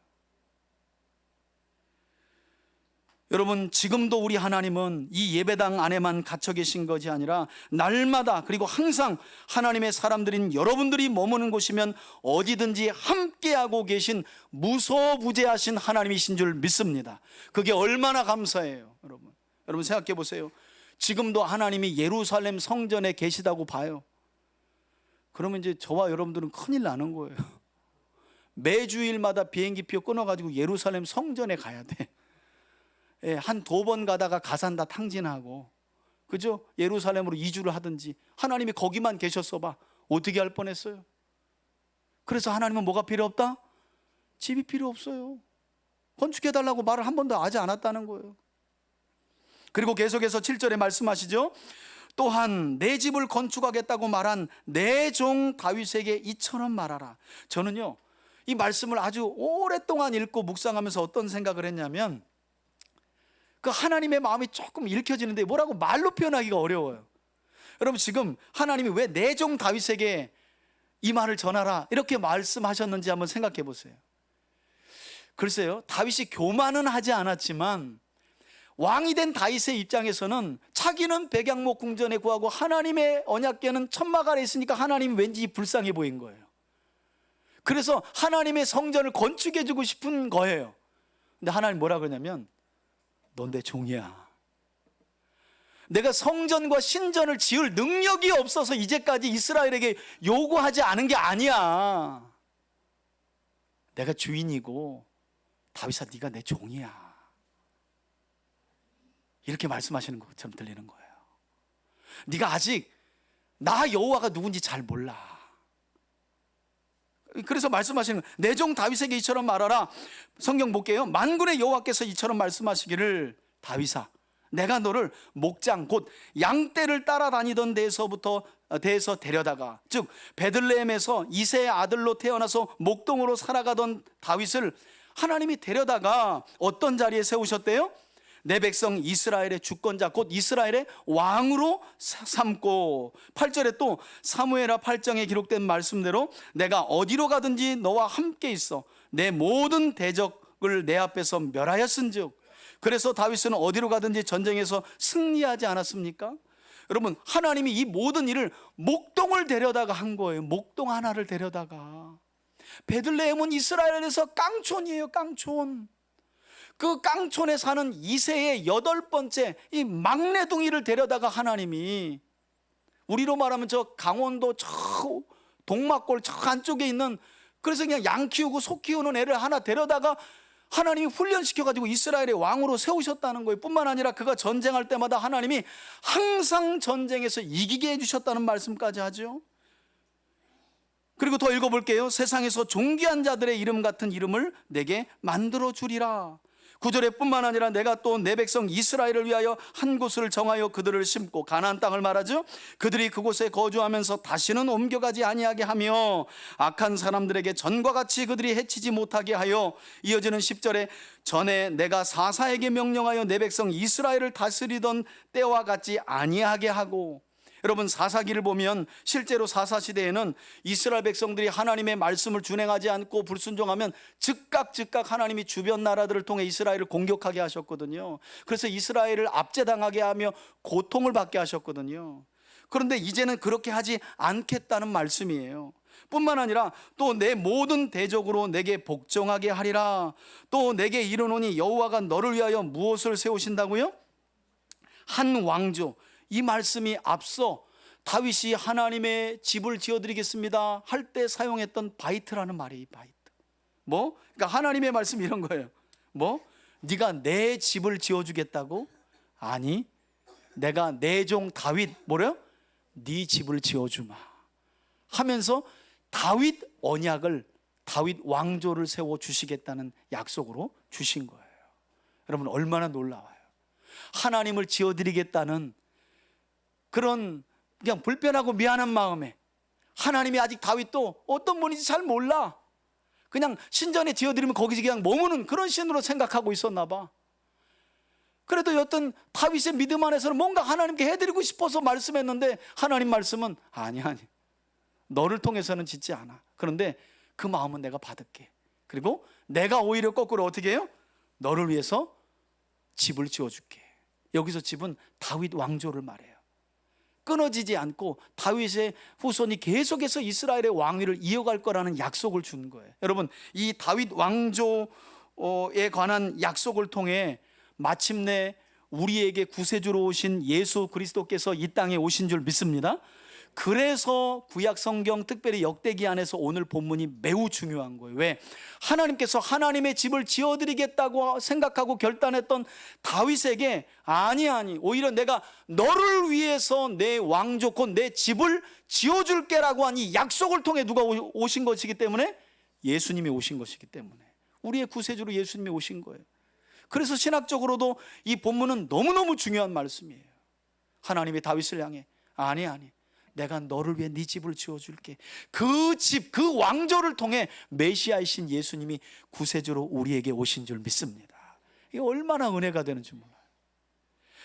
여러분, 지금도 우리 하나님은 이 예배당 안에만 갇혀 계신 것이 아니라 날마다, 그리고 항상 하나님의 사람들인 여러분들이 머무는 곳이면 어디든지 함께하고 계신 무소부재하신 하나님이신 줄 믿습니다. 그게 얼마나 감사해요. 여러분 생각해 보세요. 지금도 하나님이 예루살렘 성전에 계시다고 봐요. 그러면 이제 저와 여러분들은 큰일 나는 거예요. 매주일마다 비행기표 끊어가지고 예루살렘 성전에 가야 돼. 한 2번 가다가 가산다 탕진하고, 그죠? 예루살렘으로 이주를 하든지 하나님이 거기만 계셨어 봐. 어떻게 할 뻔했어요? 그래서 하나님은 뭐가 필요 없다? 집이 필요 없어요. 건축해달라고 말을 한 번도 하지 않았다는 거예요. 그리고 계속해서 7절에 말씀하시죠. 또한 내 집을 건축하겠다고 말한 내 종 다윗에게 이처럼 말하라. 저는요, 이 말씀을 아주 오랫동안 읽고 묵상하면서 어떤 생각을 했냐면, 그 하나님의 마음이 조금 읽혀지는데 뭐라고 말로 표현하기가 어려워요. 여러분, 지금 하나님이 왜 내 종 다윗에게 이 말을 전하라 이렇게 말씀하셨는지 한번 생각해 보세요. 글쎄요, 다윗이 교만은 하지 않았지만 왕이 된 다윗의 입장에서는 자기는 백양목 궁전에 구하고 하나님의 언약궤는 천막 아래 있으니까 하나님이 왠지 불쌍해 보인 거예요. 그래서 하나님의 성전을 건축해 주고 싶은 거예요. 근데 하나님 뭐라 그러냐면, 넌 내 종이야. 내가 성전과 신전을 지을 능력이 없어서 이제까지 이스라엘에게 요구하지 않은 게 아니야. 내가 주인이고 다윗아, 네가 내 종이야. 이렇게 말씀하시는 것처럼 들리는 거예요. 네가 아직 나 여호와가 누군지 잘 몰라. 그래서 말씀하시는 거예요. 내 종 다윗에게 이처럼 말하라. 성경 볼게요. 만군의 여호와께서 이처럼 말씀하시기를, 다윗아, 내가 너를 목장 곧 양떼를 따라다니던 데에서 데려다가, 즉 베들레헴에서 이새의 아들로 태어나서 목동으로 살아가던 다윗을 하나님이 데려다가 어떤 자리에 세우셨대요? 내 백성 이스라엘의 주권자 곧 이스라엘의 왕으로 삼고, 8절에 또 사무엘하 8장에 기록된 말씀대로 내가 어디로 가든지 너와 함께 있어 내 모든 대적을 내 앞에서 멸하였은즉. 그래서 다윗은 어디로 가든지 전쟁에서 승리하지 않았습니까? 여러분, 하나님이 이 모든 일을 목동을 데려다가 한 거예요. 목동 하나를 데려다가. 베들레헴은 이스라엘에서 깡촌이에요. 깡촌. 그 깡촌에 사는 이새의 8번째 이 막내둥이를 데려다가 하나님이, 우리로 말하면 저 강원도 저 동막골 저 안쪽에 있는, 그래서 그냥 양 키우고 소 키우는 애를 하나 데려다가 하나님이 훈련시켜가지고 이스라엘의 왕으로 세우셨다는 거예요. 뿐만 아니라 그가 전쟁할 때마다 하나님이 항상 전쟁에서 이기게 해주셨다는 말씀까지 하죠. 그리고 더 읽어볼게요. 세상에서 존귀한 자들의 이름 같은 이름을 내게 만들어 주리라. 9절에 뿐만 아니라 내가 또 내 백성 이스라엘을 위하여 한 곳을 정하여 그들을 심고, 가나안 땅을 말하죠. 그들이 그곳에 거주하면서 다시는 옮겨가지 아니하게 하며 악한 사람들에게 전과 같이 그들이 해치지 못하게 하여, 이어지는 10절에 전에 내가 사사에게 명령하여 내 백성 이스라엘을 다스리던 때와 같지 아니하게 하고. 여러분, 사사기를 보면 실제로 사사시대에는 이스라엘 백성들이 하나님의 말씀을 준행하지 않고 불순종하면 즉각 하나님이 주변 나라들을 통해 이스라엘을 공격하게 하셨거든요. 그래서 이스라엘을 압제당하게 하며 고통을 받게 하셨거든요. 그런데 이제는 그렇게 하지 않겠다는 말씀이에요. 뿐만 아니라 또 내 모든 대적으로 내게 복종하게 하리라. 또 내게 이르노니 여호와가 너를 위하여 무엇을 세우신다고요? 한 왕조. 이 말씀이 앞서 다윗이 하나님의 집을 지어드리겠습니다 할 때 사용했던 바이트라는 말이에요. 바이트. 그러니까 하나님의 말씀이 이런 거예요. 네가 내 집을 지어주겠다고? 아니, 내가 내 종 다윗 네 집을 지어주마 하면서 다윗 언약을, 다윗 왕조를 세워주시겠다는 약속으로 주신 거예요. 여러분, 얼마나 놀라워요. 하나님을 지어드리겠다는 그런 그냥 불편하고 미안한 마음에, 하나님이 아직 다윗도 어떤 분인지 잘 몰라, 그냥 신전에 지어드리면 거기서 그냥 머무는 그런 신으로 생각하고 있었나 봐. 그래도 여튼 다윗의 믿음 안에서는 뭔가 하나님께 해드리고 싶어서 말씀했는데, 하나님 말씀은 아니 너를 통해서는 짓지 않아. 그런데 그 마음은 내가 받을게. 그리고 내가 오히려 거꾸로 어떻게 해요? 너를 위해서 집을 지어줄게. 여기서 집은 다윗 왕조를 말해요. 끊어지지 않고 다윗의 후손이 계속해서 이스라엘의 왕위를 이어갈 거라는 약속을 준 거예요. 여러분, 이 다윗 왕조에 관한 약속을 통해 마침내 우리에게 구세주로 오신 예수 그리스도께서 이 땅에 오신 줄 믿습니다. 그래서 구약 성경 특별히 역대기 안에서 오늘 본문이 매우 중요한 거예요. 왜? 하나님께서 하나님의 집을 지어드리겠다고 생각하고 결단했던 다윗에게 아니 오히려 내가 너를 위해서 내 왕조 곧 내 집을 지어줄게라고 한 이 약속을 통해 누가 오신 것이기 때문에 예수님이 오신 것이기 때문에 우리의 구세주로 예수님이 오신 거예요. 그래서 신학적으로도 이 본문은 너무너무 중요한 말씀이에요. 하나님이 다윗을 향해 아니 내가 너를 위해 네 집을 지어줄게. 그 집, 그 왕조를 통해 메시아이신 예수님이 구세주로 우리에게 오신 줄 믿습니다. 이게 얼마나 은혜가 되는지 몰라요.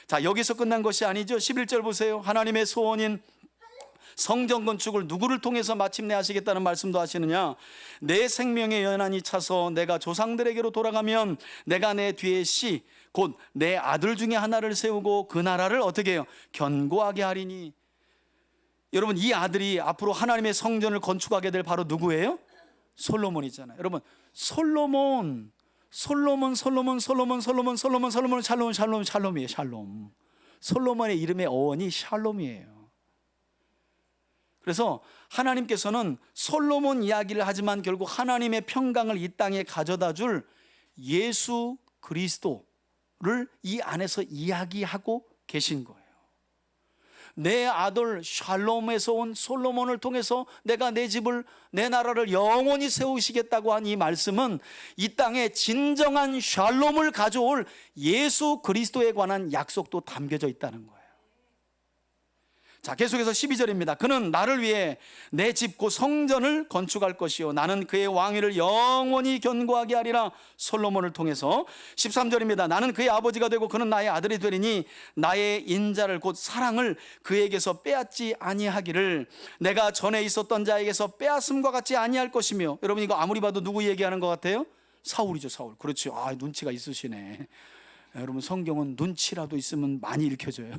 자, 여기서 끝난 것이 아니죠. 11절 보세요. 하나님의 소원인 성전 건축을 누구를 통해서 마침내 하시겠다는 말씀도 하시느냐. 내 생명의 연한이 차서 내가 조상들에게로 돌아가면 내가 내 뒤에 씨 곧 내 아들 중에 하나를 세우고 그 나라를 어떻게 해요? 견고하게 하리니. 여러분, 이 아들이 앞으로 하나님의 성전을 건축하게 될 바로 누구예요? 솔로몬이잖아요. 여러분, 솔로몬 샬롬이에요. 샬롬. 솔로몬의 이름의 어원이 샬롬이에요. 그래서 하나님께서는 솔로몬 이야기를 하지만 결국 하나님의 평강을 이 땅에 가져다 줄 예수 그리스도를 이 안에서 이야기하고 계신 거예요. 내 아들 샬롬에서 온 솔로몬을 통해서 내가 내 집을 내 나라를 영원히 세우시겠다고 한 이 말씀은 이 땅에 진정한 샬롬을 가져올 예수 그리스도에 관한 약속도 담겨져 있다는 거예요. 자, 계속해서 12절입니다. 그는 나를 위해 내 집 곧 성전을 건축할 것이요 나는 그의 왕위를 영원히 견고하게 하리라. 솔로몬을 통해서. 13절입니다. 나는 그의 아버지가 되고 그는 나의 아들이 되리니 나의 인자를 곧 사랑을 그에게서 빼앗지 아니하기를 내가 전에 있었던 자에게서 빼앗음과 같이 아니할 것이며. 여러분, 이거 아무리 봐도 누구 얘기하는 것 같아요? 사울이죠. 사울. 그렇죠. 아, 눈치가 있으시네. 여러분, 성경은 눈치라도 있으면 많이 읽혀져요.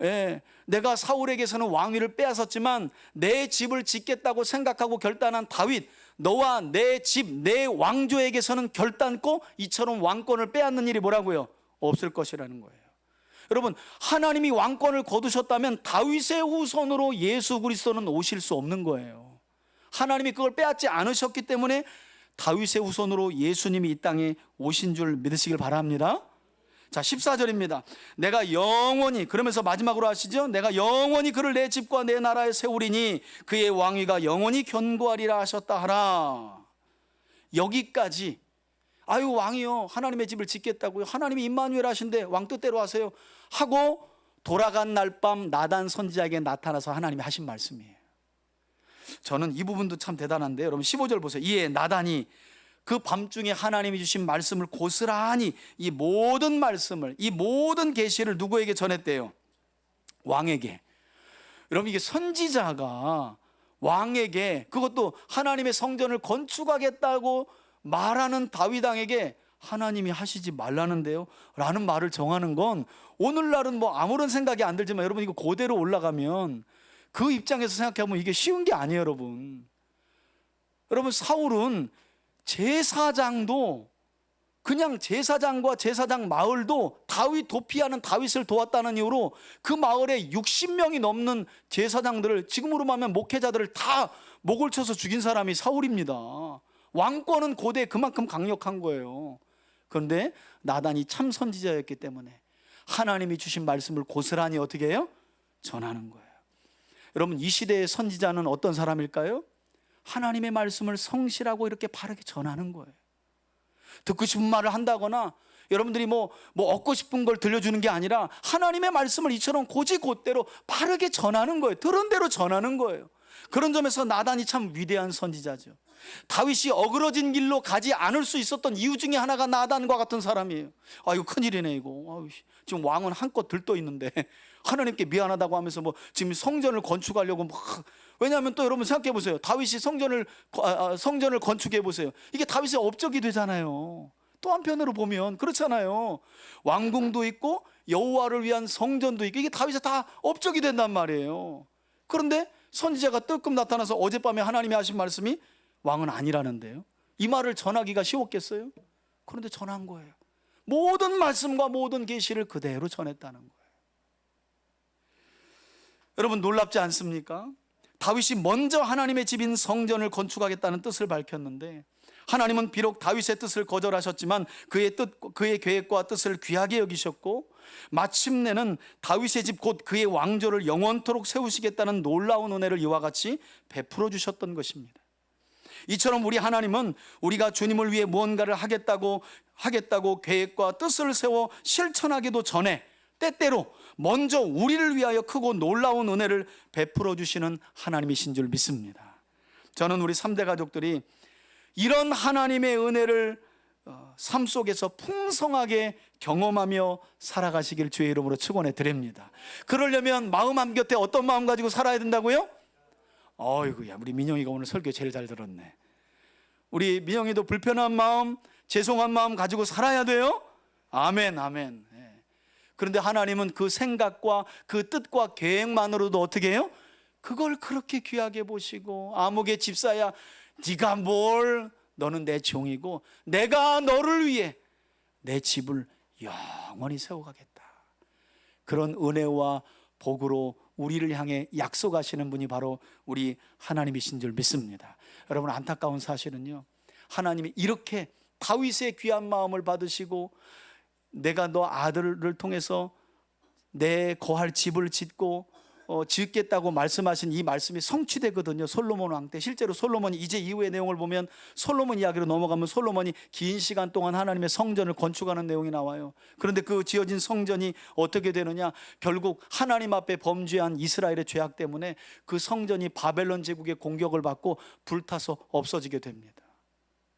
예, 내가 사울에게서는 왕위를 빼앗았지만 내 집을 짓겠다고 생각하고 결단한 다윗, 너와 내 집, 내 왕조에게서는 결단코 이처럼 왕권을 빼앗는 일이 뭐라고요? 없을 것이라는 거예요. 여러분, 하나님이 왕권을 거두셨다면 다윗의 후손으로 예수 그리스도는 오실 수 없는 거예요. 하나님이 그걸 빼앗지 않으셨기 때문에 다윗의 후손으로 예수님이 이 땅에 오신 줄 믿으시길 바랍니다. 자, 14절입니다. 내가 영원히, 그러면서 마지막으로 하시죠. 내가 영원히 그를 내 집과 내 나라에 세우리니 그의 왕위가 영원히 견고하리라 하셨다 하라. 여기까지 아유 왕이요 하나님의 집을 짓겠다고요, 하나님이 임마누엘 하신데 왕 뜻대로 하세요 하고 돌아간 날 밤 나단 선지자에게 나타나서 하나님이 하신 말씀이에요. 저는 이 부분도 참 대단한데 여러분 15절 보세요. 이에 나단이 그 밤중에 하나님이 주신 말씀을 고스란히 이 모든 말씀을, 이 모든 계시를 누구에게 전했대요? 왕에게. 여러분, 이게 선지자가 왕에게, 그것도 하나님의 성전을 건축하겠다고 말하는 다윗 왕에게 하나님이 하시지 말라는데요 라는 말을 정하는 건 오늘날은 뭐 아무런 생각이 안 들지만 여러분, 이거 그대로 올라가면 그 입장에서 생각해보면 이게 쉬운 게 아니에요. 여러분 사울은 제사장도, 그냥 제사장과 제사장 마을도 다윗 도피하는 다윗을 도왔다는 이유로 그 마을에 60명이 넘는 제사장들을, 지금으로 말하면 목회자들을 다 목을 쳐서 죽인 사람이 사울입니다. 왕권은 고대 그만큼 강력한 거예요. 그런데 나단이 참 선지자였기 때문에 하나님이 주신 말씀을 고스란히 어떻게 해요? 전하는 거예요. 여러분, 이 시대의 선지자는 어떤 사람일까요? 하나님의 말씀을 성실하고 이렇게 바르게 전하는 거예요. 듣고 싶은 말을 한다거나 여러분들이 뭐 얻고 싶은 걸 들려주는 게 아니라 하나님의 말씀을 이처럼 곧이곧대로 바르게 전하는 거예요. 들은 대로 전하는 거예요. 그런 점에서 나단이 참 위대한 선지자죠. 다윗이 어그러진 길로 가지 않을 수 있었던 이유 중에 하나가 나단과 같은 사람이에요. 아, 이거 큰일이네 이거. 지금 왕은 한껏 들떠 있는데 하나님께 미안하다고 하면서 뭐 지금 성전을 건축하려고 막. 왜냐하면 또 여러분 생각해 보세요. 다윗이 성전을 건축해 보세요. 이게 다윗의 업적이 되잖아요. 또 한편으로 보면 그렇잖아요. 왕궁도 있고 여호와를 위한 성전도 있고 이게 다윗의 다 업적이 된단 말이에요. 그런데 선지자가 뜨끔 나타나서 어젯밤에 하나님이 하신 말씀이 왕은 아니라는데요. 이 말을 전하기가 쉬웠겠어요? 그런데 전한 거예요. 모든 말씀과 모든 계시를 그대로 전했다는 거예요. 여러분 놀랍지 않습니까? 다윗이 먼저 하나님의 집인 성전을 건축하겠다는 뜻을 밝혔는데 하나님은 비록 다윗의 뜻을 거절하셨지만 그의 뜻, 그의 계획과 뜻을 귀하게 여기셨고 마침내는 다윗의 집 곧 그의 왕조를 영원토록 세우시겠다는 놀라운 은혜를 이와 같이 베풀어 주셨던 것입니다. 이처럼 우리 하나님은 우리가 주님을 위해 무언가를 하겠다고 계획과 뜻을 세워 실천하기도 전에 때때로 먼저 우리를 위하여 크고 놀라운 은혜를 베풀어 주시는 하나님이신 줄 믿습니다. 저는 우리 3대 가족들이 이런 하나님의 은혜를 삶 속에서 풍성하게 경험하며 살아가시길 주의 이름으로 축원해 드립니다. 그러려면 마음 한곁에 어떤 마음 가지고 살아야 된다고요? 어이구야, 우리 민영이가 오늘 설교 제일 잘 들었네. 우리 민영이도 불편한 마음, 죄송한 마음 가지고 살아야 돼요? 아멘, 아멘. 그런데 하나님은 그 생각과 그 뜻과 계획만으로도 어떻게 해요? 그걸 그렇게 귀하게 보시고 아무개 집사야 네가 뭘, 너는 내 종이고 내가 너를 위해 내 집을 영원히 세워가겠다. 그런 은혜와 복으로 우리를 향해 약속하시는 분이 바로 우리 하나님이신 줄 믿습니다. 여러분, 안타까운 사실은요, 하나님이 이렇게 다윗의 귀한 마음을 받으시고 내가 너 아들을 통해서 내 거할 집을 짓겠다고 말씀하신 이 말씀이 성취되거든요. 솔로몬 왕 때. 실제로 솔로몬이 이제 이후의 내용을 보면 솔로몬 이야기로 넘어가면 솔로몬이 긴 시간 동안 하나님의 성전을 건축하는 내용이 나와요. 그런데 그 지어진 성전이 어떻게 되느냐, 결국 하나님 앞에 범죄한 이스라엘의 죄악 때문에 그 성전이 바벨론 제국의 공격을 받고 불타서 없어지게 됩니다.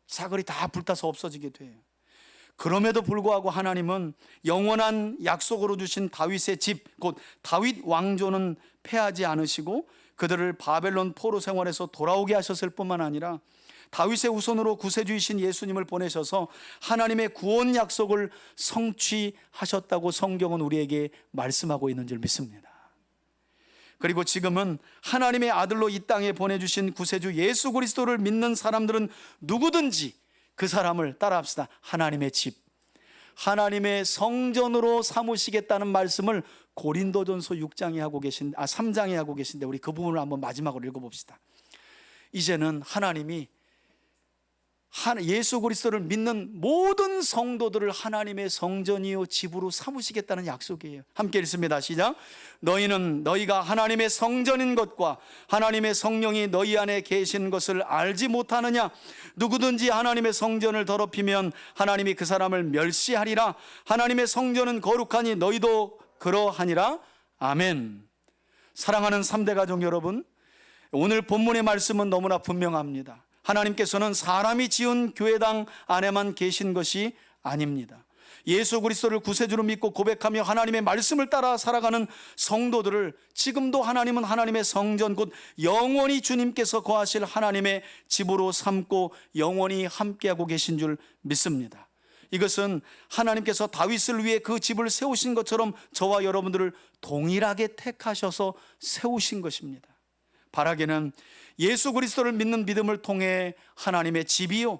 사거리 다 불타서 없어지게 돼요. 그럼에도 불구하고 하나님은 영원한 약속으로 주신 다윗의 집, 곧 다윗 왕조는 패하지 않으시고 그들을 바벨론 포로 생활에서 돌아오게 하셨을 뿐만 아니라 다윗의 후손으로 구세주이신 예수님을 보내셔서 하나님의 구원 약속을 성취하셨다고 성경은 우리에게 말씀하고 있는 줄 믿습니다. 그리고 지금은 하나님의 아들로 이 땅에 보내주신 구세주 예수 그리스도를 믿는 사람들은 누구든지 그 사람을 따라합시다. 하나님의 집, 하나님의 성전으로 삼으시겠다는 말씀을 고린도전서 3장에 하고 계신데 우리 그 부분을 한번 마지막으로 읽어봅시다. 이제는 하나님이 예수 그리스도를 믿는 모든 성도들을 하나님의 성전이요 집으로 삼으시겠다는 약속이에요. 함께 읽습니다. 시작. 너희가 하나님의 성전인 것과 하나님의 성령이 너희 안에 계신 것을 알지 못하느냐? 누구든지 하나님의 성전을 더럽히면 하나님이 그 사람을 멸시하리라. 하나님의 성전은 거룩하니 너희도 그러하니라. 아멘. 사랑하는 3대 가족 여러분, 오늘 본문의 말씀은 너무나 분명합니다. 하나님께서는 사람이 지은 교회당 안에만 계신 것이 아닙니다. 예수 그리스도를 구세주로 믿고 고백하며 하나님의 말씀을 따라 살아가는 성도들을 지금도 하나님은 하나님의 성전, 곧 영원히 주님께서 거하실 하나님의 집으로 삼고 영원히 함께하고 계신 줄 믿습니다. 이것은 하나님께서 다윗을 위해 그 집을 세우신 것처럼 저와 여러분들을 동일하게 택하셔서 세우신 것입니다. 바라기는 예수 그리스도를 믿는 믿음을 통해 하나님의 집이요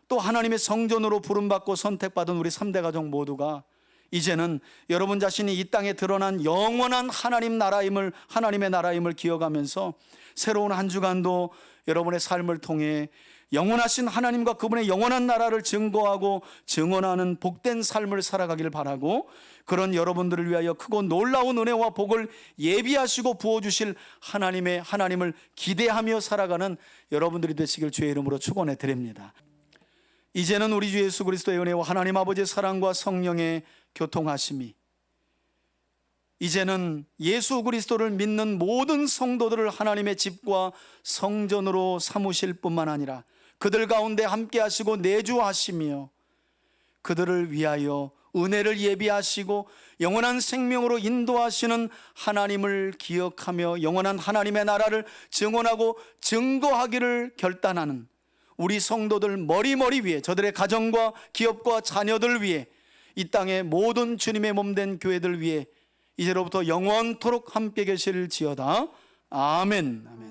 또 하나님의 성전으로 부름받고 선택받은 우리 3대 가족 모두가 이제는 여러분 자신이 이 땅에 드러난 영원한 하나님의 나라임을 기억하면서 새로운 한 주간도 여러분의 삶을 통해 영원하신 하나님과 그분의 영원한 나라를 증거하고 증언하는 복된 삶을 살아가길 바라고, 그런 여러분들을 위하여 크고 놀라운 은혜와 복을 예비하시고 부어주실 하나님을 기대하며 살아가는 여러분들이 되시길 주의 이름으로 축원해 드립니다. 이제는 우리 주 예수 그리스도의 은혜와 하나님 아버지의 사랑과 성령의 교통하심이 이제는 예수 그리스도를 믿는 모든 성도들을 하나님의 집과 성전으로 삼으실 뿐만 아니라 그들 가운데 함께 하시고 내주하시며 그들을 위하여 은혜를 예비하시고 영원한 생명으로 인도하시는 하나님을 기억하며 영원한 하나님의 나라를 증언하고 증거하기를 결단하는 우리 성도들 머리 위에, 저들의 가정과 기업과 자녀들 위해, 이 땅의 모든 주님의 몸된 교회들 위해 이제로부터 영원토록 함께 계실지어다. 아멘. 아멘.